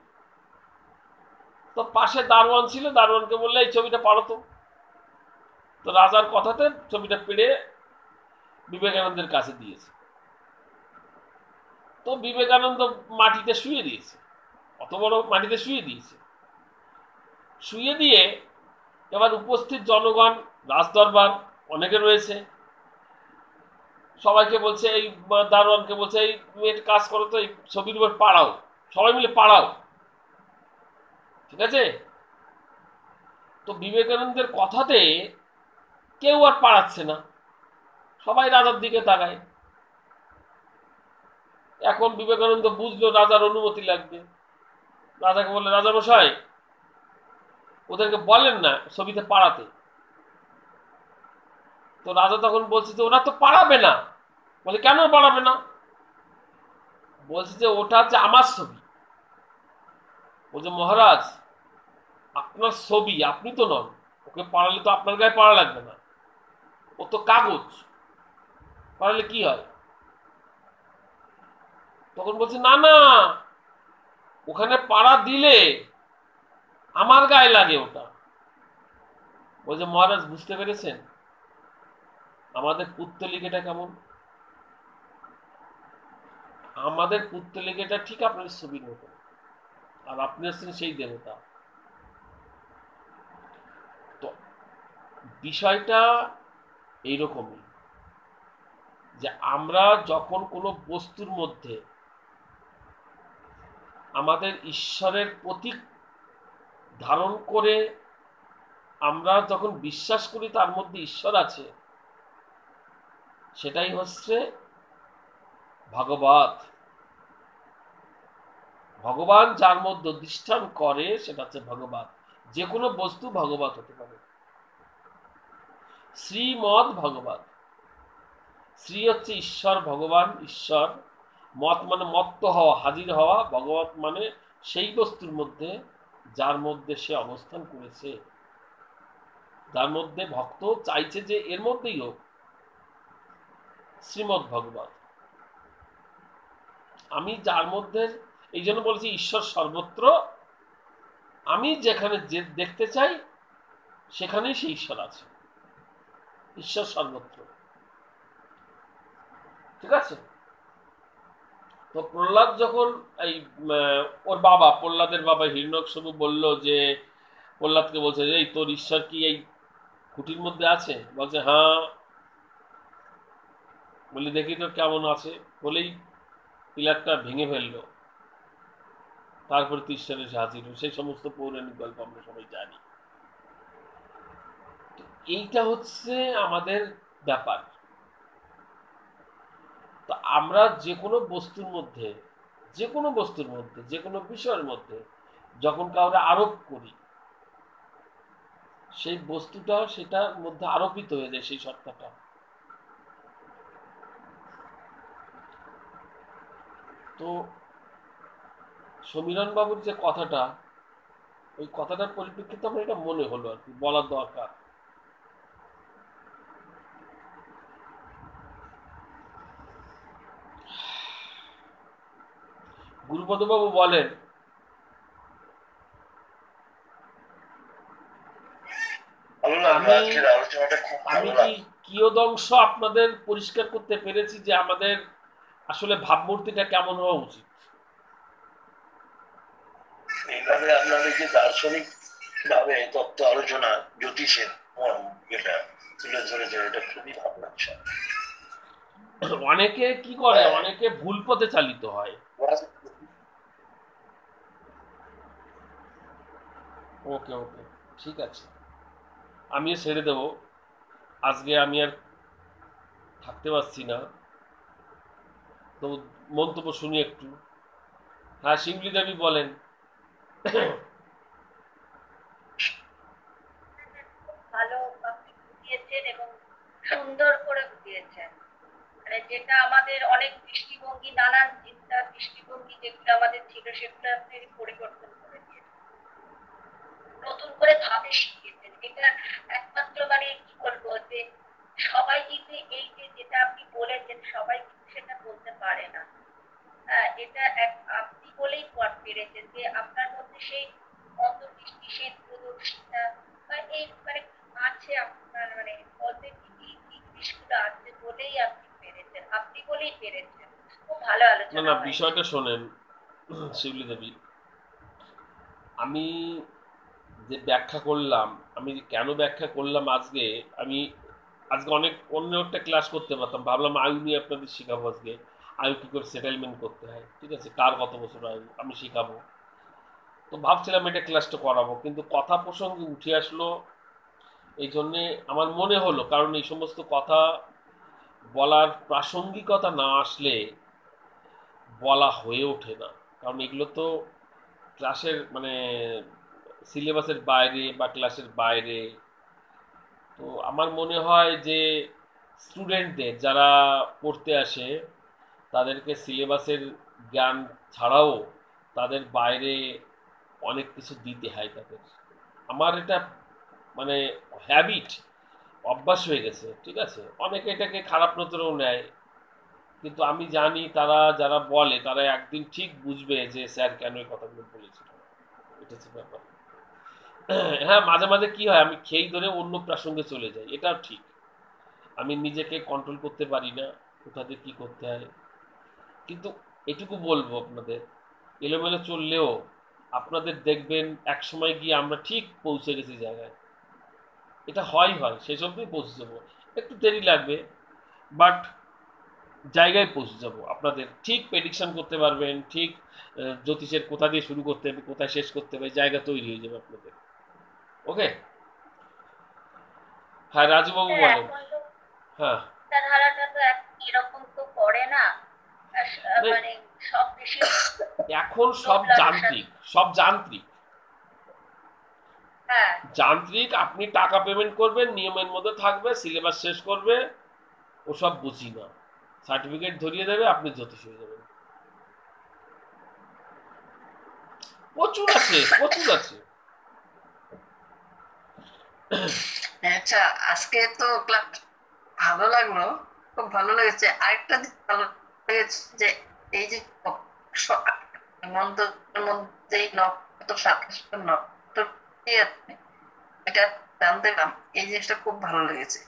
S1: তো পাশে দারোয়ান ছিল, দারোয়ানকে বললে এই ছবিটা পারো তো। তো রাজার কথাতে ছবিটা পেড়ে বিবেকানন্দের কাছে দিয়েছে। তো বিবেকানন্দ মাটিতে শুয়ে দিয়েছে, অত বড় মাটিতে শুয়ে দিয়েছে। শুয়ে দিয়ে এবার উপস্থিত জনগণ, রাজদরবার অনেকে রয়েছে, সবাইকে বলছে, এই দারোয়ানকে বলছে এই মেয়ের কাজ করো তো, এই ছবির উপর পাড়াও, সবাই মিলে পাড়াও, ঠিক আছে? তো বিবেকানন্দের কথাতে কেউ আর পাড়াচ্ছে না, সবাই রাজার দিকে তাকায়। এখন বিবেকানন্দ বুঝলো রাজার অনুমতি লাগবে, রাজাকে বলে, রাজা মশাই ওদেরকে বলেন না ছবিতে পাড়াতে। তো রাজা তখন বলছে যে ওরা তো পাড়াবে না। বলে কেন পাড়াবে না? বলছে যে ওটা হচ্ছে আমার ছবি। বলছে মহারাজ আপনার ছবি, আপনি তো নন, ওকে পাড়ালে তো আপনার গায়ে পাড়া লাগবে না, ও তো কাগজ, পাড়ালে কি হয়? তখন বলছে না না, ওখানে পাড়া দিলে আমার গায়ে লাগে ওটা। বলছে মহারাজ বুঝতে পেরেছেন আমাদের পুত্তলিকাটা কেমন? আমাদের পুত্তলিকাটা ঠিক আপনার ছবির মতো, আর আপনি হচ্ছেন সেই দেবতা। তো বিষয়টা এইরকমই, যে আমরা যখন কোনো বস্তুর মধ্যে আমাদের ঈশ্বরের প্রতীক ধারণ করে আমরা যখন বিশ্বাস করি তার মধ্যে ঈশ্বর আছে, সেটাই হচ্ছে ভগবত। ভগবান যার মধ্যে অধিষ্ঠান করে সেটা হচ্ছে ভগবত। যে কোনো বস্তু ভগবত হতে পারে। শ্রীমদ ভগবত, শ্রী হচ্ছে ঈশ্বর, ভগবান ঈশ্বর, মত মানে মত্ত হওয়া, হাজির হওয়া, ভগবত মানে সেই বস্তুর মধ্যে যার মধ্যে সে অবস্থান করেছে, যার মধ্যে ভক্ত চাইছে যে এর মধ্যেই হোক, শ্রীমদ ভগবত। আমি যার মধ্যে, এই জন্য বলছি ঈশ্বর সর্বত্র, আমি যেখানে যে দেখতে চাই সেখানেই সেই ঈশ্বর আছে, ঈশ্বর সর্বত্র, ঠিক আছে? তো প্রহ্লাদ যখন এই ওর বাবা, প্রহ্লাদের বাবা হিরণ্যকশিপু বলল যে, প্রহ্লাদকে বলছে যে এই তোর ঈশ্বর কি এই খুঁটির মধ্যে আছে? বলছে হ্যাঁ। বলি দেখি তো কেমন আছে। বলেই পিলারটা ভেঙে ফেললো, তারপরে তো ঈশ্বর এসে হাজির। সেই সমস্ত পৌরাণিক গল্প আমরা সবাই জানি। এইটা হচ্ছে আমাদের ব্যাপার। তো আমরা যে কোনো বস্তুর মধ্যে, যে কোনো বস্তুর মধ্যে, যে কোনো বিষয়ের মধ্যে যখন কাউরে আরোপ করি, সেই বস্তুটা সেটার মধ্যে আরোপিত হয়ে যায়, সেই সত্তাটা। তো সমীরণ বাবুর যে কথাটা, ওই কথাটার পরিপ্রেক্ষিতে আমার এটা মনে হলো আর কি, বলার দরকার। গুরুপদ বাবু বলেন, আমি কি কিয়দংশ আপনাদের পরিষ্কার করতে পেরেছি যে আমাদের আসলে ভাবমূর্তিটা কেমন হওয়া উচিত?
S2: এইভাবে আপনাদের যে দার্শনিক ভাবে তত্ত্ব আলোচনা জ্যোতিষের এটা তুলে ধরেছে, এটা খুবই ভালো লাগছে।
S1: অনেকে কি করে, অনেকে ভুল পথে চালিত হয়। ওকে ওকে, ঠিক আছে, আমি ছেড়ে দেব। আজকে আমি আর থাকতে পারছি না, তো মন্তব্য শুনি একটু। হ্যাঁ শিবলি দেবী বলেন।
S4: ভালো আপনি বুঝিয়েছেন এবং সুন্দর করে বুঝিয়েছেন, মানে যেটা আমাদের অনেক দৃষ্টিভঙ্গি, নানান চিন্তা দৃষ্টিভঙ্গি যেগুলো আমাদের ছিল সেগুলো আপনি পরিবর্তন করে দিয়েছেন, নতুন করে ভাবে শিখিয়েছেন। এটা একমাত্র মানে কি বলবো, যে সবাই কিন্তু এই যে যেটা আপনি বলেছেন সবাই কিন্তু সেটা বলতে পারে না। এটা আপনি বলেই পেরেছেন যে আপনার মধ্যে সেই অন্তর্দৃষ্টি, সেই দূরদর্শিতা বা এই মানে আছে আপনার, মানে পজিটিভ জিনিসগুলো আছে বলেই আপনি পেরেছেন, আপনি বলেই পেরেছেন। খুব ভালো
S1: না
S4: আলোচনা।
S1: না, বিষয়টা শোনেন শিবলি দেবী, আমি যে ব্যাখ্যা করলাম, আমি কেন ব্যাখ্যা করলাম আজকে, আমি আজকে অনেক অন্য একটা ক্লাস করতে পারতাম, ভাবলাম আয়ু নিয়ে আপনাদের শেখাবো আজকে। আয়ু কী করে সেটেলমেন্ট করতে হয়, ঠিক আছে, কার কত বছর আয়ু আমি শেখাবো। তো ভাবছিলাম এটা ক্লাসটা করাবো, কিন্তু কথা প্রসঙ্গে উঠে আসলো, এই জন্যে আমার মনে হলো, কারণ এই সমস্ত কথা বলার প্রাসঙ্গিকতা না আসলে বলা হয়ে ওঠে না, কারণ এগুলো তো ক্লাসের মানে সিলেবাসের বাইরে বা ক্লাসের বাইরে। তো আমার মনে হয় যে স্টুডেন্টদের যারা পড়তে আসে তাদেরকে সিলেবাসের জ্ঞান ছাড়াও তাদের বাইরে অনেক কিছু দিতে হয় তাদের। আমার এটা মানে হ্যাবিট, অভ্যাস হয়ে গেছে, ঠিক আছে। অনেকে এটাকে খারাপ নজরেও নেয়, কিন্তু আমি জানি তারা যারা বলে তারা একদিন ঠিক বুঝবে যে স্যার কেন এই কথাগুলো বলেছিল। এটা হচ্ছে ব্যাপার। হ্যাঁ, মাঝে মাঝে কি হয়, আমি খেই ধরে অন্য প্রসঙ্গে চলে যাই, এটাও ঠিক। আমি নিজেকে কন্ট্রোল করতে পারি না কোথা দিয়ে কি করতে হয়। কিন্তু এটুকু বলবো আপনাদের, এলোমেলো চললেও আপনাদের দেখবেন এক সময় গিয়ে আমরা ঠিক পৌঁছে গেছি জায়গায়। এটা হয় সেই সবই পৌঁছে যাবো, একটু দেরি লাগবে, বাট জায়গায় পৌঁছে যাবো। আপনাদের ঠিক প্রেডিকশন করতে পারবেন, ঠিক জ্যোতিষের কোথা দিয়ে শুরু করতে হবে কোথায় শেষ করতে হবে, জায়গা তৈরি হয়ে যাবে আপনাদের। ওকে, হ্যাঁ রাজুবাবু
S4: স্যার
S1: বলেন।
S4: এখন তো
S1: হ্যাঁ,
S4: চিন্তাধারাটা তো এখন এরকম তো করে না,
S1: মানে
S4: মানে সব বেশি
S1: এখন
S4: লোভ লালসা।
S1: সব যান্ত্রিক।
S4: হ্যাঁ,
S1: যান্ত্রিক, আপনি টাকা পেমেন্ট করবেন, নিয়মের মধ্যে থাকবে, সিলেবাস শেষ করবে, ওসব বুঝি না, সার্টিফিকেট ধরিয়ে দেবে, আপনি জ্যোতিষ হয়ে যাবেন। প্রচুর আছে, প্রচুর আছে।
S5: আচ্ছা, আজকে তো ক্লাস ভালো লাগলো, খুব ভালো লেগেছে। আরেকটা দিক ভালো লেগেছে যে এই যে মন্ত্রের মধ্যে এই নক্ষত্র 27টা নক্ষত্র কি আছে, এটা জানতে পারলাম, এই জিনিসটা খুব ভালো লেগেছে।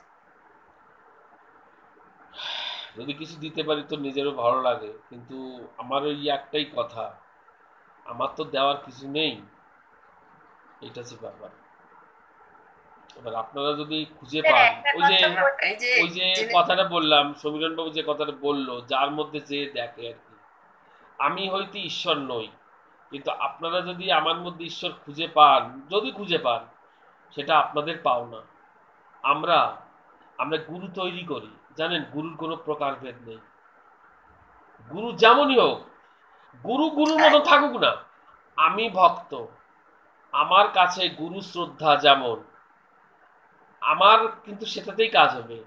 S1: যদি কিছু দিতে পারি তো নিজেরও ভালো লাগে, কিন্তু আমার ওই একটাই কথা, আমার তো দেওয়ার কিছু নেই, এটা হচ্ছে ব্যাপার। এবার আপনারা যদি খুঁজে
S4: স্যার
S1: পান,
S4: একটা
S1: ওই যে
S4: কথা বলতে
S5: এই যে
S1: ওই যে
S5: যিনি
S1: কথাটা বললাম, সমীরণ বাবু যে কথাটা বললো, যার মধ্যে যে দেখে আর কি। আমি হয়তো ঈশ্বর নই, কিন্তু আপনারা যদি আমার মধ্যে ঈশ্বর খুঁজে পান, যদি খুঁজে পান, সেটা আপনাদের পাওনা। আমরা আমরা গুরু তৈরি করি, জানেন, গুরুর কোনো প্রকারভেদ নেই। গুরু যেমনই হোক, গুরুর মতো থাকুক না, আমি ভক্ত, আমার কাছে গুরু শ্রদ্ধা যেমন, আমার কিন্তু সেটাতেই কাজ হবে,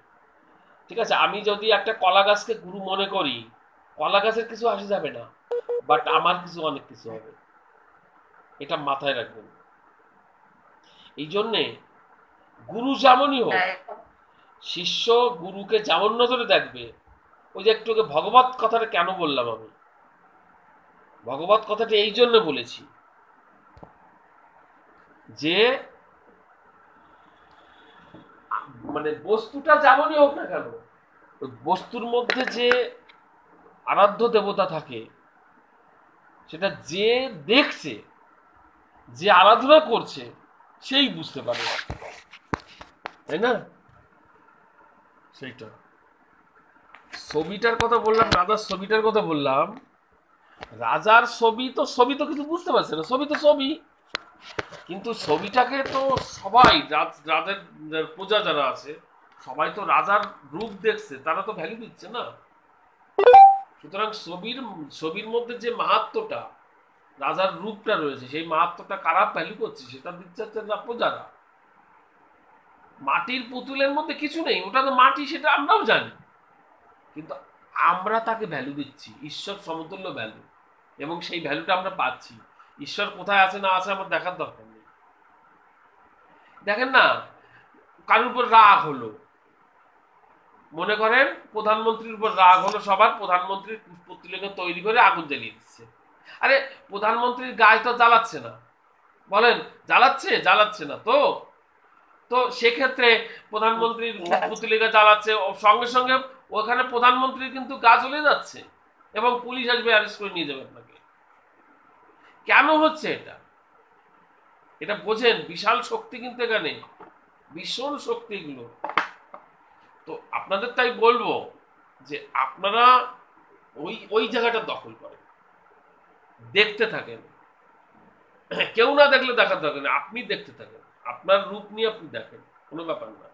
S1: ঠিক আছে। আমি যদি একটা কলা গাছকে গুরু মনে করি, কলা গাছের কিছু আসে যাবে না, বাট আমার কিছু অনেক কিছু হবে, এটা মাথায় রাখবেন। এই জন্যে গুরু যেমনই হোক, শিষ্য গুরুকে যেমন নজরে দেখবে। ওই যে একটু আগে ভগবত কথাটা কেন বললাম, আমি ভগবত কথাটা এই জন্য বলেছি যে মানে বস্তুটা যেমনই হোক না কেন, ওই বস্তুর মধ্যে যে আরাধ্য দেবতা থাকে, সেটা যে দেখছে, যে আরাধনা করছে, সেই বুঝতে পারে, তাই না? সেইটা ছবিটার কথা বললাম, রাজার ছবিটার কথা বললাম, রাজার ছবি তো কিছু বুঝতে পারছে না, ছবি তো ছবি, কিন্তু ছবিটাকে তো সবাই রাজার প্রজা যারা আছে সবাই তো রাজার রূপ দেখছে, তারা তো ভ্যালু দিচ্ছে না। সুতরাং ছবির মধ্যে যে মাহাত্ম্যটা, রাজার রূপটা রয়েছে, সেই মাহাত্ম্যটা কারা ভ্যালু করছে, সেটা দিচ্ছে হচ্ছে প্রজারা। মাটির পুতুলের মধ্যে কিছু নেই, ওটা তো মাটি, সেটা আমরাও জানি, কিন্তু আমরা তাকে ভ্যালু দিচ্ছি, ঈশ্বর সমতুল্য ভ্যালু, এবং সেই ভ্যালুটা আমরা পাচ্ছি। ঈশ্বর কোথায় আছে না আছে আমার দেখার দরকার নেই। দেখেন না, কারোর উপর রাগ হলো, মনে করেন প্রধানমন্ত্রীর উপর রাগ হলো, সবার প্রধানমন্ত্রীর পুতুলকে তৈরি করে আগুন জ্বালিয়ে দিচ্ছে। আরে প্রধানমন্ত্রীর গায়ে তো জ্বালাচ্ছে না, বলেন জ্বালাচ্ছে না তো, তো সেক্ষেত্রে প্রধানমন্ত্রীর পুতুলিকা জ্বালাচ্ছে, সঙ্গে সঙ্গে ওখানে প্রধানমন্ত্রীর কিন্তু গা জ্বলে যাচ্ছে, এবং পুলিশ আসবে, অ্যারেস্ট করে নিয়ে যাবে আপনাকে। কেন হচ্ছে এটা? এটা বোঝেন, বিশাল শক্তি কিন্তু এখানে, ভীষণ শক্তি এগুলো। তো আপনাদের তাই বলবো যে আপনারা ওই ওই জায়গাটা দখল করেন, দেখতে থাকেন। কেউ না দেখলে দেখার দরকার নেই, আপনি দেখতে থাকেন, আপনার রূপ নিয়ে আপনি দেখেন, কোনো ব্যাপার না।